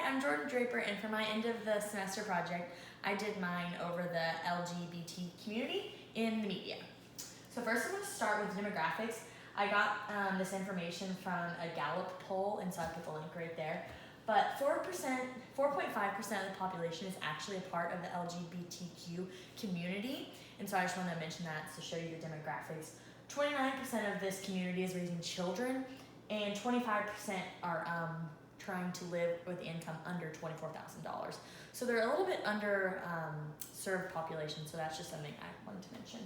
I'm Jordan Draper, and for my end of the semester project, I did mine over the LGBT community in the media. So first I'm going to start with demographics. I got this information from a Gallup poll, and so I put the link right there. But 4.5% of the population is actually a part of the LGBTQ community, and so I just wanted to mention that to show you the demographics. 29% of this community is raising children, and 25% are trying to live with income under $24,000. So they're a little bit under served population, so that's just something I wanted to mention.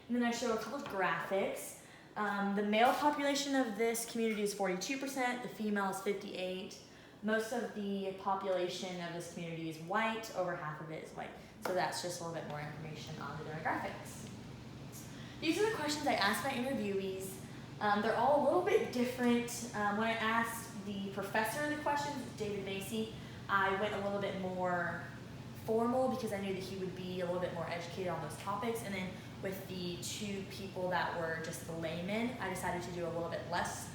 And then I show a couple of graphics. The male population of this community is 42%, the female is 58%. Most of the population of this community is white, over half of it is white. So that's just a little bit more information on the demographics. These are the questions I asked my interviewees. They're all a little bit different. When I asked the professor the questions, David Macy, I went a little bit more formal because I knew that he would be a little bit more educated on those topics. And then with the two people that were just the laymen, I decided to do a little bit less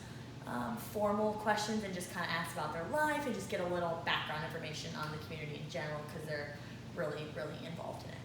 formal questions and just kind of ask about their life and just get a little background information on the community in general because they're really, really involved in it.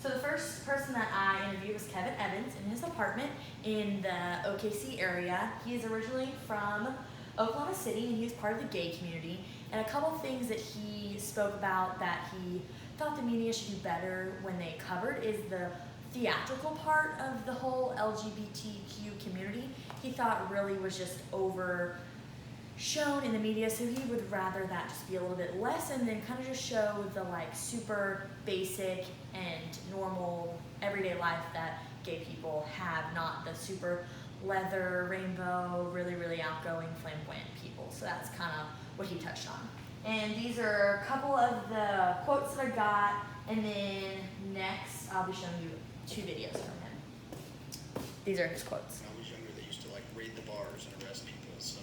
So the first person that I interviewed was Kevin Evans in his apartment in the OKC area. He is originally from Oklahoma City, and he was part of the gay community. And a couple things that he spoke about that he thought the media should do better when they covered is the theatrical part of the whole LGBTQ community. He thought really was just overshown in the media, so he would rather that just be a little bit less and then kind of just show the like super basic and normal everyday life that gay people have, not the super leather, rainbow, really, really outgoing, flamboyant people. So that's kind of what he touched on. And these are a couple of the quotes that I got, and then next I'll be showing you 2 videos from him. These are his quotes. When I was younger, they used to like raid the bars and arrest people. So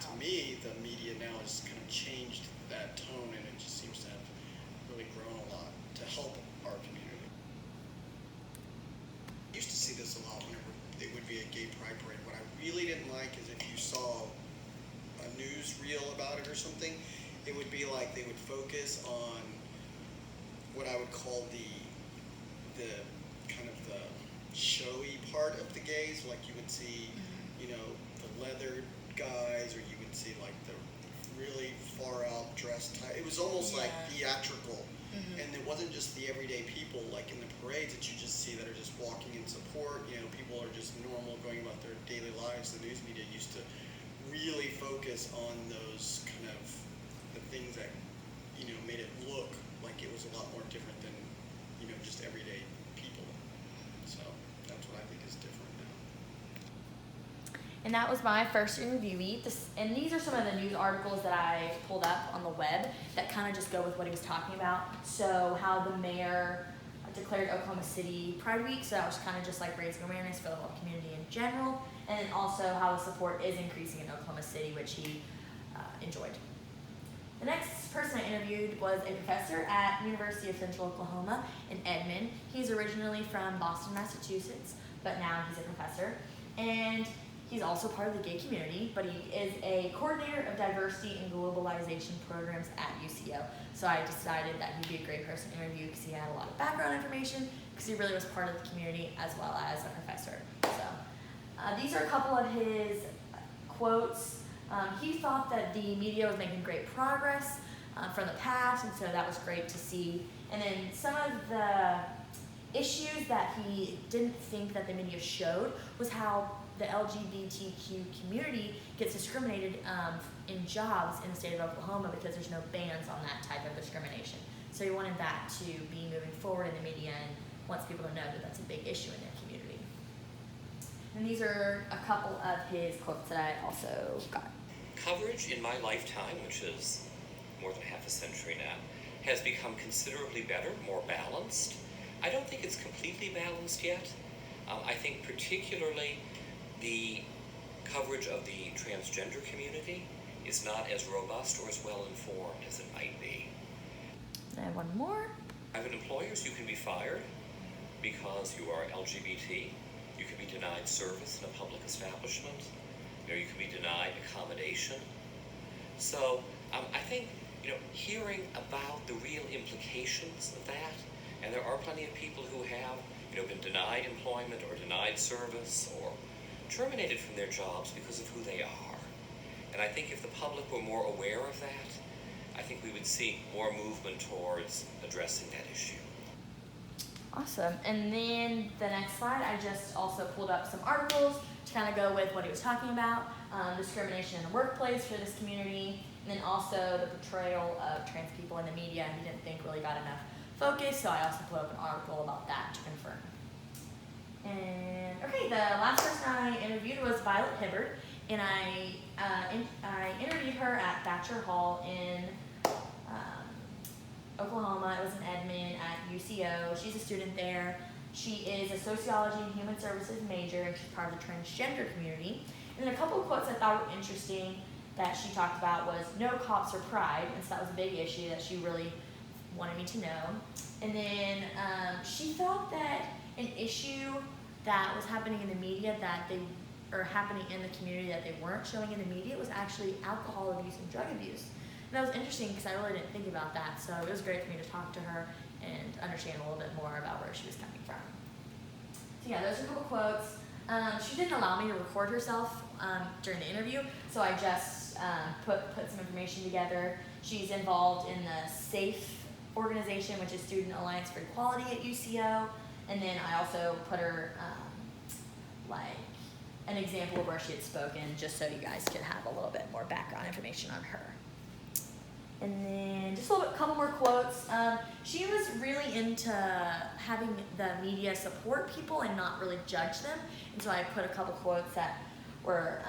to me, the media now has kind of changed that tone, and it just seems to have really grown a lot to help our community. I used to see this a lot whenever there would be a gay pride parade. What I really didn't like is if you saw a news reel about it or something, it would be like they would focus on what I would call the kind of the showy part of the gays. Like you would see, you know, the leather guys, or you would see like the really far out dressed type. It was almost like theatrical. And it wasn't just the everyday people like in the parades that you just see that are just walking in support. You know, people are just normal going about their daily lives. The news media used to really focus on those kind of the things that, you know, made it look like it was a lot more different than, you know, just everyday people. So that's what I think is different now. And that was my first interviewee. And these are some of the news articles that I pulled up on the web that kind of just go with what he was talking about. So how the mayor declared Oklahoma City Pride Week, so that was kind of just like raising awareness for the whole community in general. And then also how the support is increasing in Oklahoma City, which he enjoyed. The next person I interviewed was a professor at University of Central Oklahoma in Edmond. He's originally from Boston, Massachusetts, but now he's a professor. And he's also part of the gay community, but he is a coordinator of diversity and globalization programs at UCO. So I decided that he'd be a great person to interview because he had a lot of background information, because he really was part of the community as well as a professor. So these are a couple of his quotes. He thought that the media was making great progress from the past, and so that was great to see. And then some of the issues that he didn't think that the media showed was how the LGBTQ community gets discriminated in jobs in the state of Oklahoma because there's no bans on that type of discrimination. So he wanted that to be moving forward in the media and wants people to know that that's a big issue in their community. And these are a couple of his quotes that I also got. Coverage in my lifetime, which is more than half a century now, has become considerably better, more balanced. I don't think it's completely balanced yet. I think particularly the coverage of the transgender community is not as robust or as well informed as it might be. I have one more. Private employers, you can be fired because you are LGBT. You can be denied service in a public establishment. You can be denied accommodation. So I think, hearing about the real implications of that, and there are plenty of people who have, been denied employment or denied service or terminated from their jobs because of who they are. And I think if the public were more aware of that, I think we would see more movement towards addressing that issue. Awesome. And then the next slide, I just also pulled up some articles to kind of go with what he was talking about, discrimination in the workplace for this community, and then also the portrayal of trans people in the media. He didn't think really got enough focus, so I also put up an article about that to confirm. And okay, the last person I interviewed was Violet Hibbert, and I interviewed her at Thatcher Hall in Oklahoma. It was in Edmond at UCO. She's a student there. She is a sociology and human services major, and she's part of the transgender community. And then a couple of quotes I thought were interesting that she talked about was no cops or pride, and so that was a big issue that she really wanted me to know. And then she felt that an issue that was happening in the media happening in the community that they weren't showing in the media was actually alcohol abuse and drug abuse. And that was interesting because I really didn't think about that, so it was great for me to talk to her and understand a little bit more about where she was coming from. So yeah, those are a couple quotes. She didn't allow me to record herself during the interview, so I just put some information together. She's involved in the SAFE organization, which is Student Alliance for Equality at UCO, and then I also put her like an example of where she had spoken, just so you guys could have a little bit more background information on her. And then just a couple more quotes. She was really into having the media support people and not really judge them. And so I put a couple quotes that were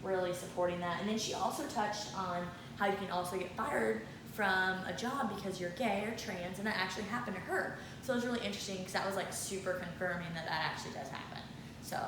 really supporting that. And then she also touched on how you can also get fired from a job because you're gay or trans, and that actually happened to her. So it was really interesting because that was like super confirming that actually does happen. So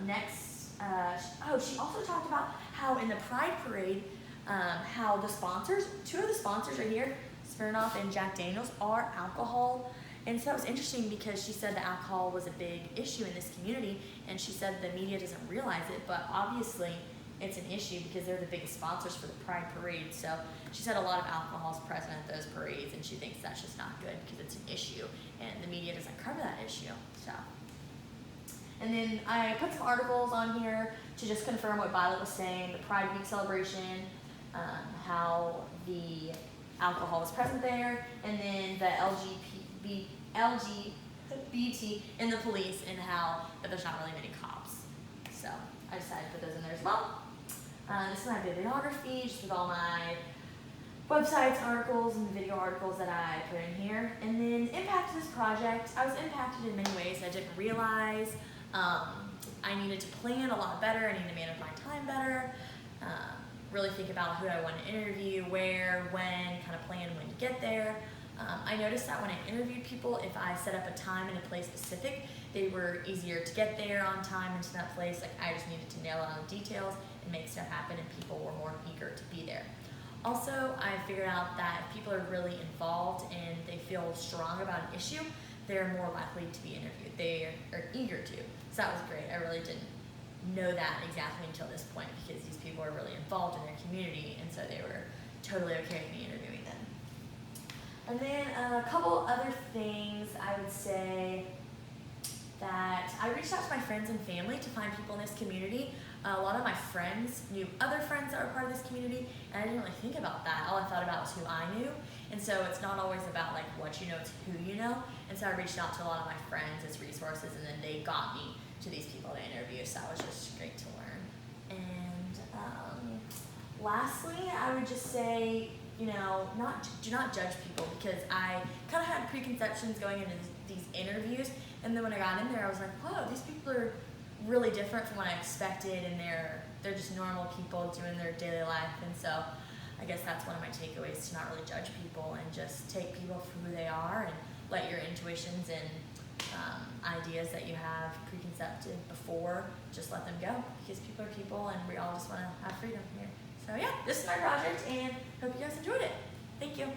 next, she also talked about how in the Pride Parade, how the sponsors, two of the sponsors right here, Smirnoff and Jack Daniels, are alcohol. And so that was interesting because she said that alcohol was a big issue in this community, and she said the media doesn't realize it, but obviously it's an issue because they're the biggest sponsors for the Pride Parade. So she said a lot of alcohol is present at those parades, and she thinks that's just not good because it's an issue, and the media doesn't cover that issue. So, and then I put some articles on here to just confirm what Violet was saying, the Pride Week celebration, how the alcohol was present there, and then the LGBT in the police, and how that there's not really many cops. So I decided to put those in there as well. This is my bibliography, just with all my websites, articles, and video articles that I put in here. And then impact of this project, I was impacted in many ways I didn't realize. I needed to plan a lot better. I needed to manage my time better. Really think about who I want to interview, where, when, kind of plan when to get there. I noticed that when I interviewed people, if I set up a time and a place specific, they were easier to get there on time into that place. Like I just needed to nail out the details and make stuff happen, and people were more eager to be there. Also, I figured out that if people are really involved and they feel strong about an issue, they're more likely to be interviewed. They are eager to. So that was great. I really didn't know that exactly until this point because these people are really involved in their community, and so they were totally okay with me interviewing them. And then a couple other things I would say that I reached out to my friends and family to find people in this community. A lot of my friends knew other friends that were part of this community, and I didn't really think about that. All I thought about was who I knew, and so it's not always about like what you know, it's who you know. And so I reached out to a lot of my friends as resources, and then they got me to these people to interview, so that was just great to learn. And lastly, I would just say, do not judge people, because I kind of had preconceptions going into these interviews, and then when I got in there, I was like, whoa, these people are really different from what I expected, and they're just normal people doing their daily life. And so I guess that's one of my takeaways, to not really judge people and just take people for who they are, and let your intuitions and ideas that you have preconceived before, just let them go, because people are people, and we all just want to have freedom here. So yeah, this is my project, and hope you guys enjoyed it. Thank you.